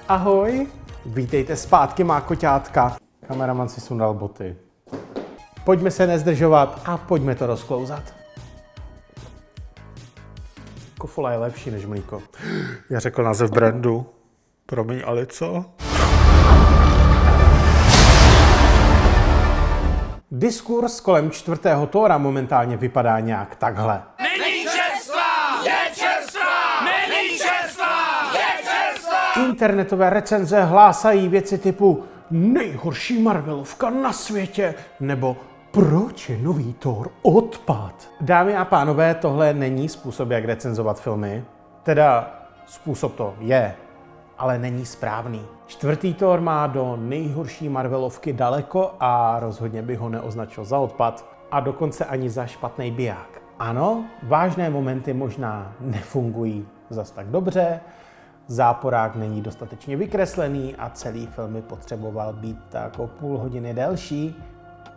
Ahoj, vítejte zpátky, má koťátka. Kameraman si sundal boty. Pojďme se nezdržovat a pojďme to rozklouzat. Kofola je lepší než mlíko. Já řekl název brandu. Promiň, ale co? Diskurs kolem čtvrtého Thora momentálně vypadá nějak takhle. Není čerstvá! Je čerstvá! Není čerstvá! Je čerstvá! Internetové recenze hlásají věci typu nejhorší Marvelovka na světě nebo proč je nový Thor odpad. Dámy a pánové, tohle není způsob, jak recenzovat filmy. Teda způsob to je, ale není správný. Čtvrtý Thor má do nejhorší Marvelovky daleko a rozhodně bych ho neoznačil za odpad a dokonce ani za špatný biják. Ano, vážné momenty možná nefungují zas tak dobře, záporák není dostatečně vykreslený a celý film by potřeboval být jako půl hodiny delší.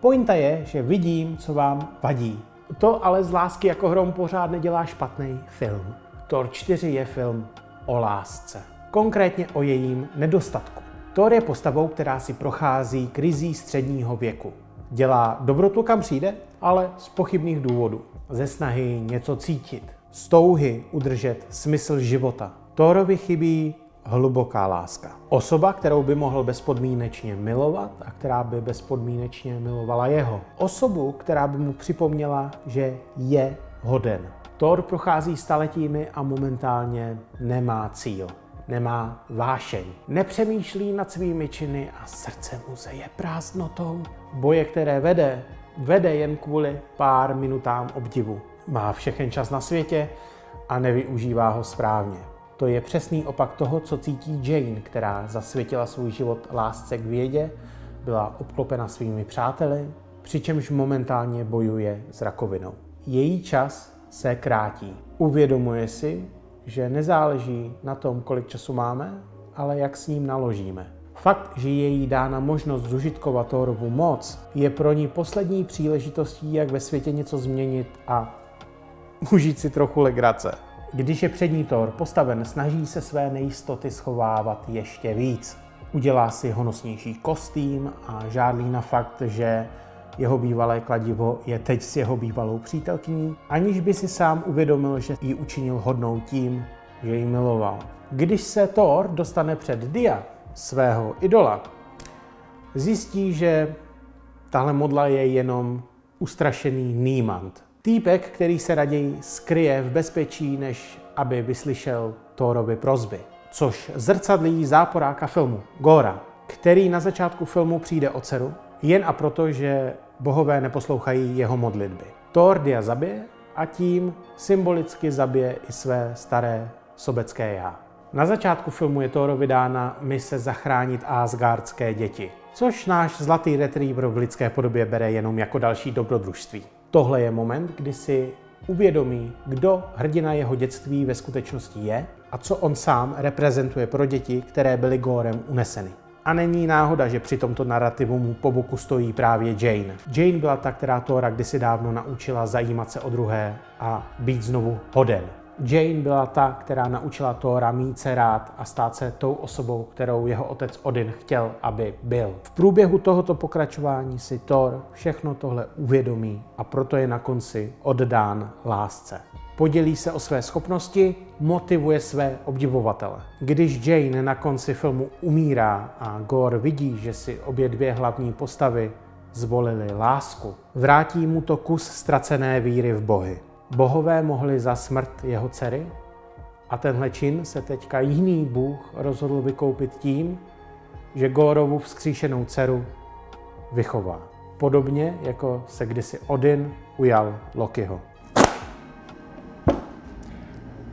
Pointa je, že vidím, co vám vadí. To ale z Lásky jako hrom pořád nedělá špatný film. Thor 4 je film o lásce. Konkrétně o jejím nedostatku. Thor je postavou, která si prochází krizí středního věku. Dělá dobrotu kam přijde, ale z pochybných důvodů. Ze snahy něco cítit. Z touhy udržet smysl života. Thorovi chybí hluboká láska. Osoba, kterou by mohl bezpodmínečně milovat a která by bezpodmínečně milovala jeho. Osobu, která by mu připomněla, že je hoden. Thor prochází staletími a momentálně nemá cíl. Nemá vášeň. Nepřemýšlí nad svými činy a srdce mu zeje prázdnotou. Boje, které vede jen kvůli pár minutám obdivu. Má všechen čas na světě a nevyužívá ho správně. To je přesný opak toho, co cítí Jane, která zasvětila svůj život lásce k vědě, byla obklopena svými přáteli, přičemž momentálně bojuje s rakovinou. Její čas se krátí. Uvědomuje si, že nezáleží na tom, kolik času máme, ale jak s ním naložíme. Fakt, že je jí dána možnost zužitkovat Thorovu moc, je pro ní poslední příležitostí, jak ve světě něco změnit a užít si trochu legrace. Když je před ní Thor postaven, snaží se své nejistoty schovávat ještě víc. Udělá si honosnější kostým a žádlí na fakt, že jeho bývalé kladivo je teď s jeho bývalou přítelkyní, aniž by si sám uvědomil, že ji učinil hodnou tím, že ji miloval. Když se Thor dostane před Dia, svého idola, zjistí, že tahle modla je jenom ustrašený Niemand. Týpek, který se raději skryje v bezpečí, než aby vyslyšel Thorovy prosby. Což zrcadlí záporáka filmu, Gora, který na začátku filmu přijde o dceru, jen a proto, že bohové neposlouchají jeho modlitby. Thor Dia zabije a tím symbolicky zabije i své staré sobecké já. Na začátku filmu je Thorovi dána mise zachránit asgardské děti, což náš zlatý retriever v lidské podobě bere jenom jako další dobrodružství. Tohle je moment, kdy si uvědomí, kdo hrdina jeho dětství ve skutečnosti je a co on sám reprezentuje pro děti, které byly Gorem uneseny. A není náhoda, že při tomto narrativu mu po boku stojí právě Jane. Jane byla ta, která Thora kdysi dávno naučila zajímat se o druhé a být znovu hoden. Jane byla ta, která naučila Thora mít se rád a stát se tou osobou, kterou jeho otec Odin chtěl, aby byl. V průběhu tohoto pokračování si Thor všechno tohle uvědomí a proto je na konci oddán lásce. Podělí se o své schopnosti, motivuje své obdivovatele. Když Jane na konci filmu umírá a Gore vidí, že si obě dvě hlavní postavy zvolili lásku, vrátí mu to kus ztracené víry v bohy. Bohové mohli za smrt jeho dcery a tenhle čin se teďka jiný bůh rozhodl vykoupit tím, že Gorovu vzkříšenou dceru vychová. Podobně jako se kdysi Odin ujal Lokiho.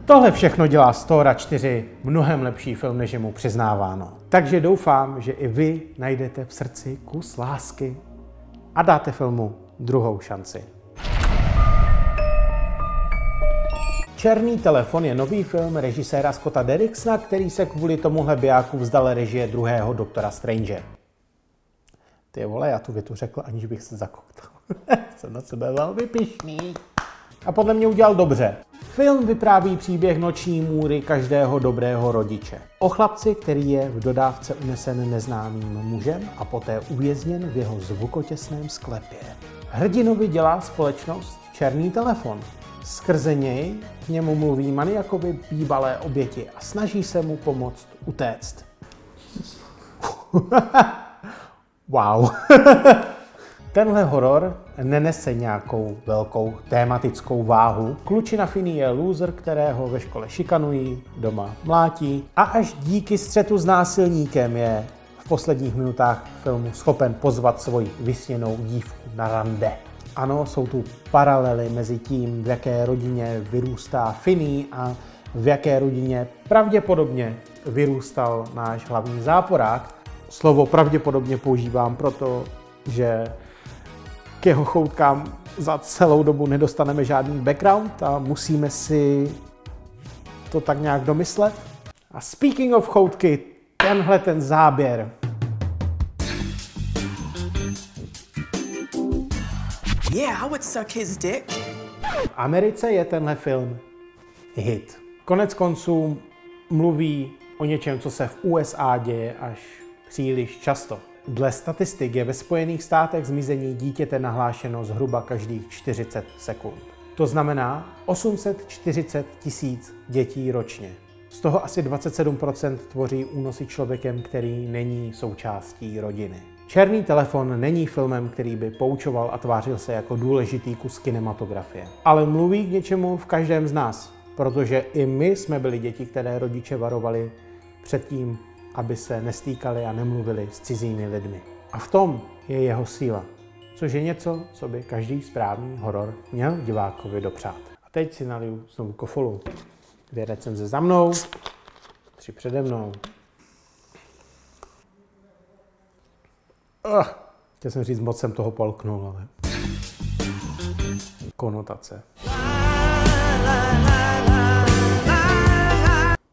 Tohle všechno dělá z Thora 4 mnohem lepší film, než je mu přiznáváno. Takže doufám, že i vy najdete v srdci kus lásky a dáte filmu druhou šanci. Černý telefon je nový film režiséra Scotta Derricksona, který se kvůli tomuhle bijáku vzdal režie druhého Doktora Strange. Ty vole, já tu větu řekl, aniž bych se zakoktal. Jsem na sebe velmi pyšný. A podle mě udělal dobře. Film vypráví příběh noční můry každého dobrého rodiče. O chlapci, který je v dodávce unesen neznámým mužem a poté uvězněn v jeho zvukotěsném sklepě. Hrdinovi dělá společnost Černý telefon. Skrze něj k němu mluví maniakovi bývalé oběti a snaží se mu pomoct utéct. Wow. Tenhle horor nenese nějakou velkou tématickou váhu. Klučina Finney je loser, kterého ve škole šikanují, doma mlátí a až díky střetu s násilníkem je v posledních minutách filmu schopen pozvat svoji vysněnou dívku na rande. Ano, jsou tu paralely mezi tím, v jaké rodině vyrůstá Finney a v jaké rodině pravděpodobně vyrůstal náš hlavní záporák. Slovo pravděpodobně používám proto, že k jeho choutkám za celou dobu nedostaneme žádný background a musíme si to tak nějak domyslet. A speaking of choutky, tenhle ten záběr. Yeah, I would suck his dick. V Americe je tenhle film hit. Konec konců mluví o něčem, co se v USA děje až příliš často. Dle statistik je ve Spojených státech zmizení dítěte nahlášeno zhruba každých 40 sekund. To znamená 840 000 dětí ročně. Z toho asi 27% tvoří únosy člověkem, který není součástí rodiny. Černý telefon není filmem, který by poučoval a tvářil se jako důležitý kus kinematografie. Ale mluví k něčemu v každém z nás, protože i my jsme byli děti, které rodiče varovali před tím, aby se nestýkali a nemluvili s cizími lidmi. A v tom je jeho síla, což je něco, co by každý správný horor měl divákovi dopřát. A teď si naliju znovu kofolu. 2 recenze za mnou, 3 přede mnou. Chtěl jsem říct, moc jsem toho polknul, ale konotace.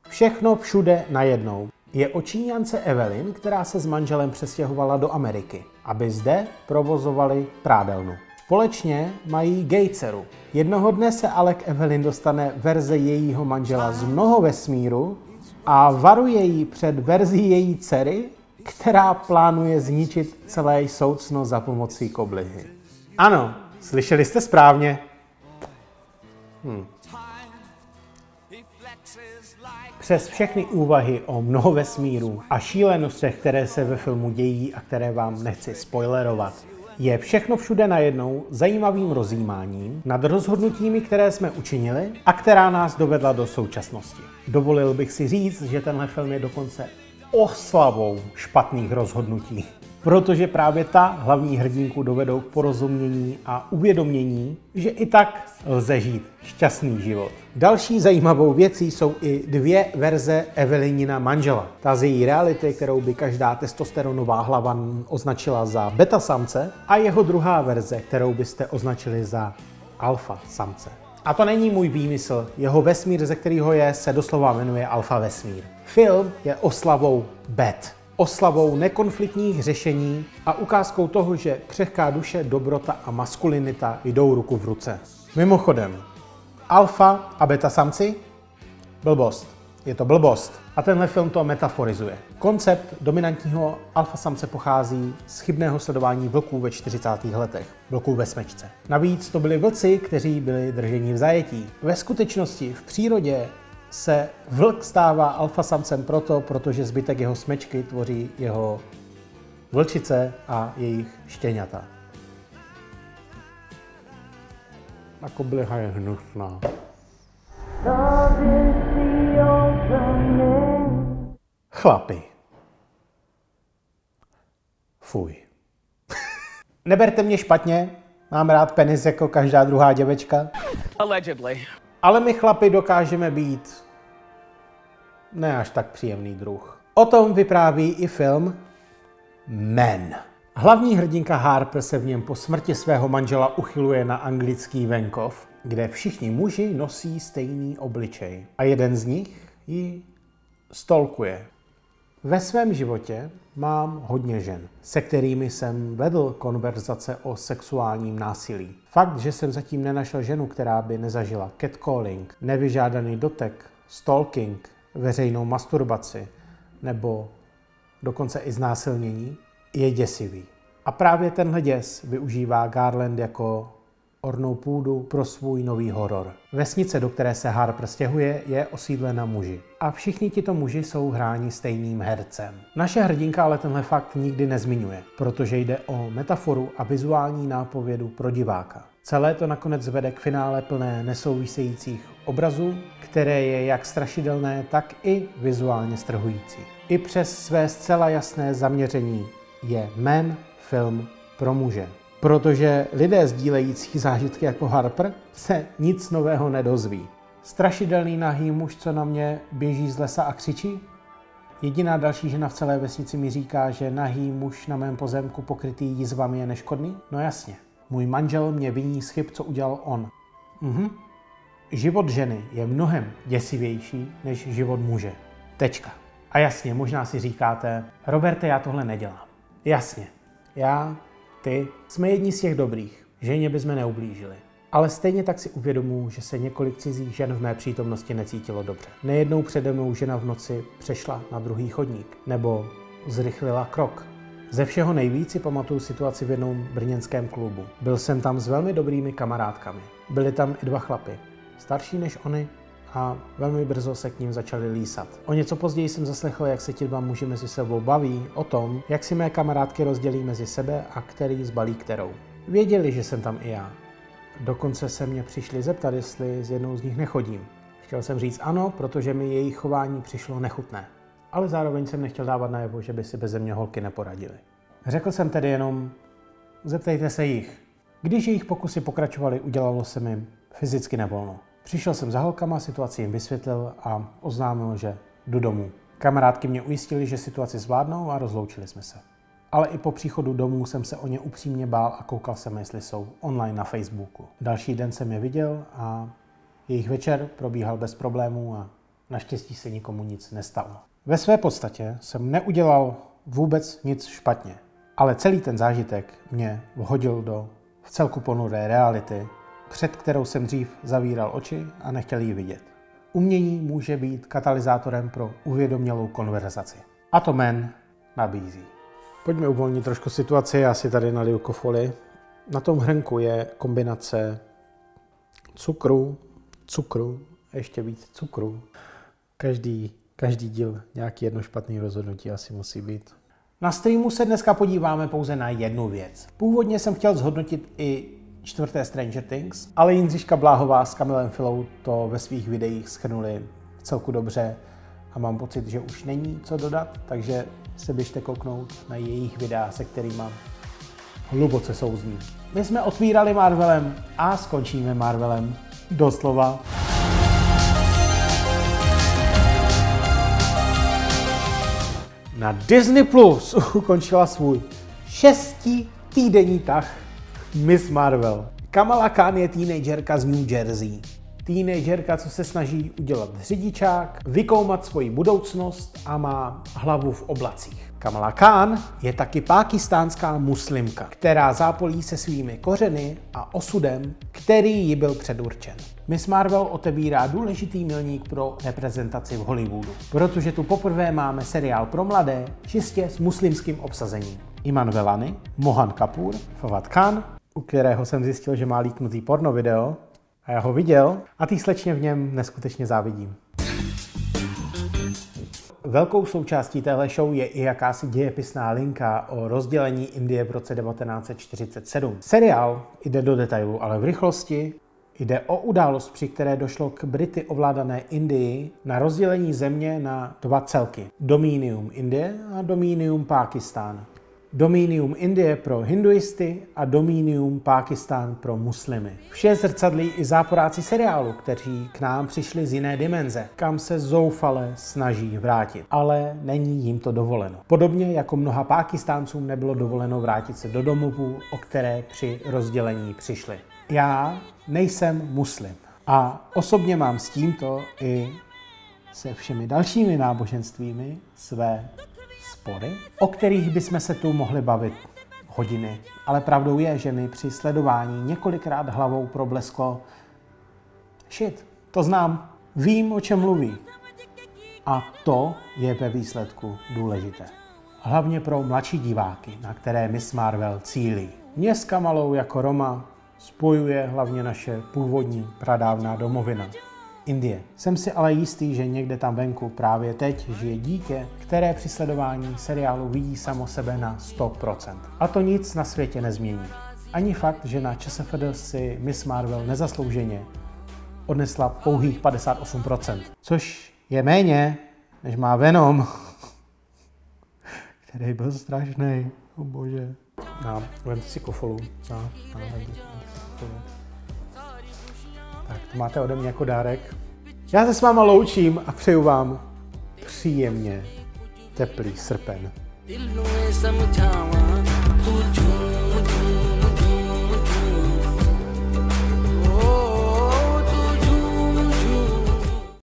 Všechno všude najednou. Je o Číňance Evelyn, která se s manželem přestěhovala do Ameriky, aby zde provozovali prádelnu. Společně mají gay dceru. Jednoho dne se ale k Evelyn dostane verze jejího manžela z mnoho vesmíru a varuje jí před verzí její dcery, která plánuje zničit celé soucno za pomocí koblihy. Ano, slyšeli jste správně. Přes všechny úvahy o mnoho vesmíru a šílenostech, které se ve filmu dějí a které vám nechci spoilerovat, je všechno všude najednou zajímavým rozjímáním nad rozhodnutími, které jsme učinili a která nás dovedla do současnosti. Dovolil bych si říct, že tenhle film je dokonce oslavou špatných rozhodnutí, protože právě ta hlavní hrdinku dovedou k porozumění a uvědomění, že i tak lze žít šťastný život. Další zajímavou věcí jsou i 2 verze Evelynina manžela. Ta z její reality, kterou by každá testosteronová hlava označila za beta samce, a jeho druhá verze, kterou byste označili za alfa samce. A to není můj výmysl, jeho vesmír, ze kterého je, se doslova jmenuje Alfa vesmír. Film je oslavou bet. Oslavou nekonfliktních řešení a ukázkou toho, že křehká duše, dobrota a maskulinita jdou ruku v ruce. Mimochodem, alfa a beta samci? Blbost. Je to blbost. A tenhle film to metaforizuje. Koncept dominantního alfa samce pochází z chybného sledování vlků ve 40. letech. Vlků ve smečce. Navíc to byli vlci, kteří byli drženi v zajetí. Ve skutečnosti v přírodě se vlk stává alfa samcem protože zbytek jeho smečky tvoří jeho vlčice a jejich štěňata. A kobliha je hnusná. Chlapi. Fuj. Neberte mě špatně, mám rád penis jako každá druhá děvečka. Allegedly. Ale my chlapi dokážeme být ne až tak příjemný druh. O tom vypráví i film Men. Hlavní hrdinka Harper se v něm po smrti svého manžela uchyluje na anglický venkov, kde všichni muži nosí stejný obličej a jeden z nich ji stalkuje. Ve svém životě mám hodně žen, se kterými jsem vedl konverzace o sexuálním násilí. Fakt, že jsem zatím nenašel ženu, která by nezažila catcalling, nevyžádaný dotek, stalking, veřejnou masturbaci nebo dokonce i znásilnění, je děsivý. A právě tenhle děs využívá Garland jako ornou půdu pro svůj nový horor. Vesnice, do které se Harper stěhuje, je osídlena muži. A všichni tito muži jsou hráni stejným hercem. Naše hrdinka ale tenhle fakt nikdy nezmiňuje, protože jde o metaforu a vizuální nápovědu pro diváka. Celé to nakonec vede k finále plné nesouvisejících obrazů, které je jak strašidelné, tak i vizuálně strhující. I přes své zcela jasné zaměření je Men film pro muže. Protože lidé sdílející zážitky jako Harper se nic nového nedozví. Strašidelný nahý muž, co na mě běží z lesa a křičí? Jediná další žena v celé vesnici mi říká, že nahý muž na mém pozemku pokrytý jizvami je neškodný? No jasně. Můj manžel mě viní z chyb, co udělal on. Život ženy je mnohem děsivější než život muže. Tečka. A jasně, možná si říkáte, Roberte, já tohle nedělám. Jasně. Já, ty, jsme jedni z těch dobrých. Ženě bychom neublížili. Ale stejně tak si uvědomuji, že se několik cizích žen v mé přítomnosti necítilo dobře. Nejednou přede mnou žena v noci přešla na druhý chodník nebo zrychlila krok. Ze všeho nejvíc si pamatuju situaci v jednom brněnském klubu. Byl jsem tam s velmi dobrými kamarádkami. Byli tam i dva chlapy, starší než oni, a velmi brzo se k ním začali lísat. O něco později jsem zaslechl, jak se ti dva muži mezi sebou baví o tom, jak si mé kamarádky rozdělí mezi sebe a který zbalí kterou. Věděli, že jsem tam i já. Dokonce se mě přišli zeptat, jestli s jednou z nich nechodím. Chtěl jsem říct ano, protože mi jejich chování přišlo nechutné. Ale zároveň jsem nechtěl dávat najevo, že by si beze mě holky neporadily. Řekl jsem tedy jenom, zeptejte se jich. Když jejich pokusy pokračovaly, udělalo se mi fyzicky nevolno. Přišel jsem za holkama, situaci jim vysvětlil a oznámil, že jdu domů. Kamarádky mě ujistili, že situaci zvládnou, a rozloučili jsme se. Ale i po příchodu domů jsem se o ně upřímně bál a koukal jsem, jestli jsou online na Facebooku. Další den jsem je viděl a jejich večer probíhal bez problémů a naštěstí se nikomu nic nestalo. Ve své podstatě jsem neudělal vůbec nic špatně, ale celý ten zážitek mě vhodil do vcelku ponuré reality, před kterou jsem dřív zavíral oči a nechtěl ji vidět. Umění může být katalyzátorem pro uvědomělou konverzaci. A to Men nabízí. Pojďme uvolnit trošku situaci, já si tady naliju kofoli. Na tom hrnku je kombinace cukru, ještě víc cukru. Každý díl nějaký jedno špatný rozhodnutí asi musí být. Na streamu se dneska podíváme pouze na jednu věc. Původně jsem chtěl zhodnotit i 4. Stranger Things, ale Jindřiška Bláhová s Kamilem Filou to ve svých videích shrnuli celku dobře a mám pocit, že už není co dodat, takže se běžte kouknout na jejich videa, se kterými hluboce souzním. My jsme otvírali Marvelem a skončíme Marvelem. Doslova. Na Disney Plus ukončila svůj 6týdenní tah Miss Marvel. Kamala Khan je teenagerka z New Jersey. Teenagerka, co se snaží udělat řidičák, vykoumat svoji budoucnost a má hlavu v oblacích. Kamala Khan je taky pákistánská muslimka, která zápolí se svými kořeny a osudem, který jí byl předurčen. Miss Marvel otevírá důležitý milník pro reprezentaci v Hollywoodu, protože tu poprvé máme seriál pro mladé, čistě s muslimským obsazením. Iman Vellani, Mohan Kapoor, Fawad Khan, u kterého jsem zjistil, že má líknutý porno video, a já ho viděl a té slečně v něm neskutečně závidím. Velkou součástí téhle show je i jakási dějepisná linka o rozdělení Indie v roce 1947. Seriál jde do detailu, ale v rychlosti. Jde o událost, při které došlo k Brity ovládané Indii na rozdělení země na dva celky. Dominium Indie a Dominium Pákistán. Dominium Indie pro hinduisty a Dominium Pákistán pro muslimy. Vše zrcadlí i záporáci seriálu, kteří k nám přišli z jiné dimenze, kam se zoufale snaží vrátit. Ale není jim to dovoleno. Podobně jako mnoha Pákistáncům nebylo dovoleno vrátit se do domovů, o které při rozdělení přišli. Já nejsem muslim a osobně mám s tímto i se všemi dalšími náboženstvími své spory, o kterých bychom se tu mohli bavit hodiny. Ale pravdou je, že mi při sledování několikrát hlavou problesklo shit, to znám, vím, o čem mluví. A to je ve výsledku důležité. Hlavně pro mladší diváky, na které Miss Marvel cílí. Mě s Kamalou jako Roma spojuje hlavně naše původní pradávná domovina, Indie. Jsem si ale jistý, že někde tam venku právě teď žije dítě, které při sledování seriálu vidí samo sebe na 100%. A to nic na světě nezmění. Ani fakt, že na ČSFD si Miss Marvel nezaslouženě odnesla pouhých 58%, což je méně, než má Venom, který byl strašný. O bože. Vem si kofolu. Tak, to máte ode mě jako dárek. Já se s váma loučím a přeju vám příjemně teplý srpen.